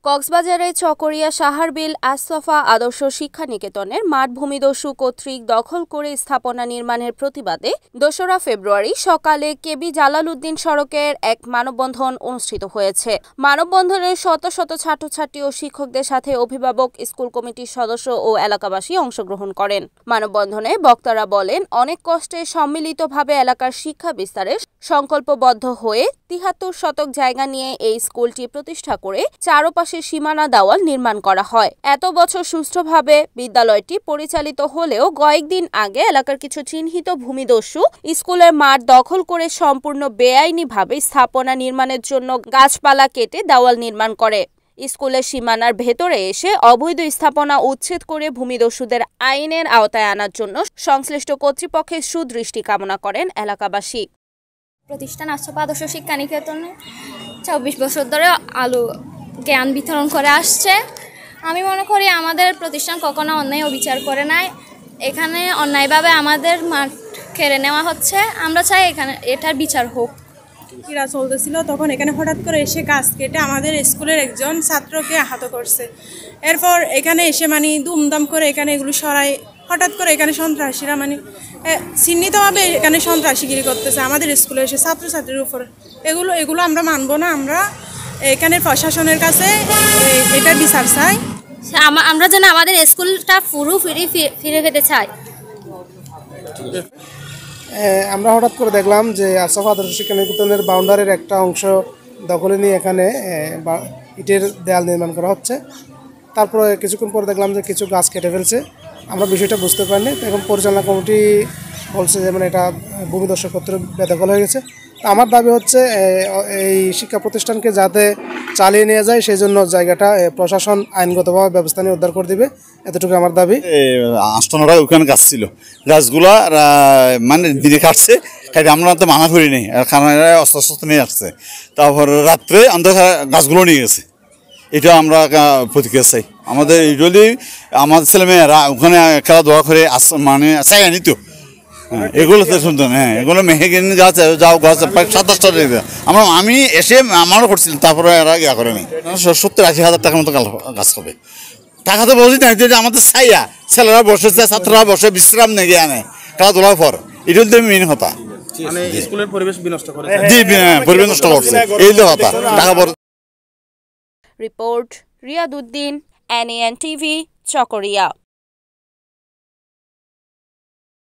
কক্সবাজারের চকরিয়া সাহারবিল আসফা আদর্শ শিক্ষা নিকেতনের মাঠ ভূমিদস্যু কর্তৃক দখল করে স্থাপনা নির্মাণের প্রতিবাদে ২রা ফেব্রুয়ারি সকালে কেবি জালালউদ্দিন সড়কের এক মানববন্ধন অনুষ্ঠিত হয়েছে। মানববন্ধনে শত শত ছাত্রছাত্রী ও শিক্ষকদের সাথে অভিভাবক, স্কুল কমিটির সদস্য ও এলাকাবাসী অংশগ্রহণ করেন। মানববন্ধনে বক্তারা বলেন, অনেক কষ্টে সম্মিলিতভাবে এলাকার শিক্ষা বিস্তারে সংকল্পবদ্ধ হয়ে ৭৩ শতক জায়গা নিয়ে এই স্কুলটি প্রতিষ্ঠা করে চারপাশে সীমানা দেওয়াল নির্মাণ করা হয়। এত বছর সুষ্ঠুভাবে বিদ্যালয়টি পরিচালিত হলেও কয়েকদিন আগে এলাকার কিছু চিহ্নিত ভূমিদস্যু স্কুলের মাঠ দখল করে সম্পূর্ণ বেআইনিভাবে স্থাপনা নির্মাণের জন্য গাছপালা কেটে দেওয়াল নির্মাণ করে। স্কুলের সীমানার ভেতরে এসে অবৈধ স্থাপনা উচ্ছেদ করে ভূমিদস্যুদের আইনের আওতায় আনার জন্য সংশ্লিষ্ট কর্তৃপক্ষের সুদৃষ্টি কামনা করেন এলাকাবাসী। প্রতিষ্ঠান আসফা আদর্শ শিক্ষা নিকেতনে ২৪ বছর ধরে জ্ঞান বিতরণ করে আসছে। আমি মনে করি আমাদের প্রতিষ্ঠান কখনো অন্যায় অবিচার করে নাই। এখানে অন্যায়ভাবে আমাদের মাঠ কেড়ে নেওয়া হচ্ছে। আমরা চাই এটার বিচার হোক। ক্রীড়া চলতেছিল, তখন এখানে হঠাৎ করে এসে গাছ কেটে আমাদের স্কুলের একজন ছাত্রকে আহত করছে। এরপর এখানে এসে দুমদাম করে এখানে এগুলো সরাই, হঠাৎ করে এখানে সন্ত্রাসীরা চিহ্নিতভাবে এখানে সন্ত্রাসীগিরি করতেছে আমাদের স্কুলে এসে ছাত্রছাত্রীর উপর। এগুলো আমরা মানবো না। আমরা এখানে প্রশাসনের কাছে এটার বিচার চাই। আমরা যেন আমাদের স্কুলটা ফিরে পেতে চাই। আমরা হঠাৎ করে দেখলাম যে আসফা আদর্শ শিক্ষা নিকেতনের বাউন্ডারির একটা অংশ দখলে নিয়ে এখানে ইটের দেয়াল নির্মাণ করা হচ্ছে। তারপরে কিছুক্ষণ পরে দেখলাম যে কিছু গাছ কেটে ফেলছে। আমরা বিষয়টা বুঝতে পারিনি। এখন পরিচালনা কমিটি বলছে যে এটা ভূমিদস্যু কর্তৃক বেদখল হয়ে গেছে। আমার দাবি হচ্ছে এই শিক্ষা প্রতিষ্ঠানকে যাতে চালিয়ে নিয়ে যায়, সেই জন্য জায়গাটা প্রশাসন আইনগতভাবে ব্যবস্থা নিয়ে উদ্ধার করে দিবে, এতটুকু আমার দাবি। আষ্টনারা ওখানে গাছ ছিল, গাছগুলা দিনে কাটছে, আমরা তো মানা করি নি, কারণ অস্ত্র নিয়ে আসছে। তারপর রাত্রে অন্ধকার গাছগুলো নিয়ে গেছে। এটা আমরা প্রতিক্রিয়া চাই। আমাদের যদি আমাদের ছেলেমেয়েরা ওখানে খেলাধুলা করে চাই নিত, এগুলো তো শুনতেন। এগুলো মেহেগিন গাছ, যাও গাছ প্রায় ২৭টা। আমি এসে আমারও করছিলাম, তারপরে এরা ইয়া করে নি। ৭০-৮০ হাজার টাকার মতো গাছ হবে। টাকা তো বলছি না, যে আমাদের ছাইয়া ছেলেরা বসেছে, ছাত্ররা বসে বিশ্রাম নেগে আনে খেলাধুলার পর। এটা তো মেন কথা। স্কুলের পরিবেশ বিনষ্ট করে, জি পরিবেশ নষ্ট করছে, এই তো কথা। টাকা রিপোর্ট রিয়াদউদ্দিন, NAN TV, চকরিয়া।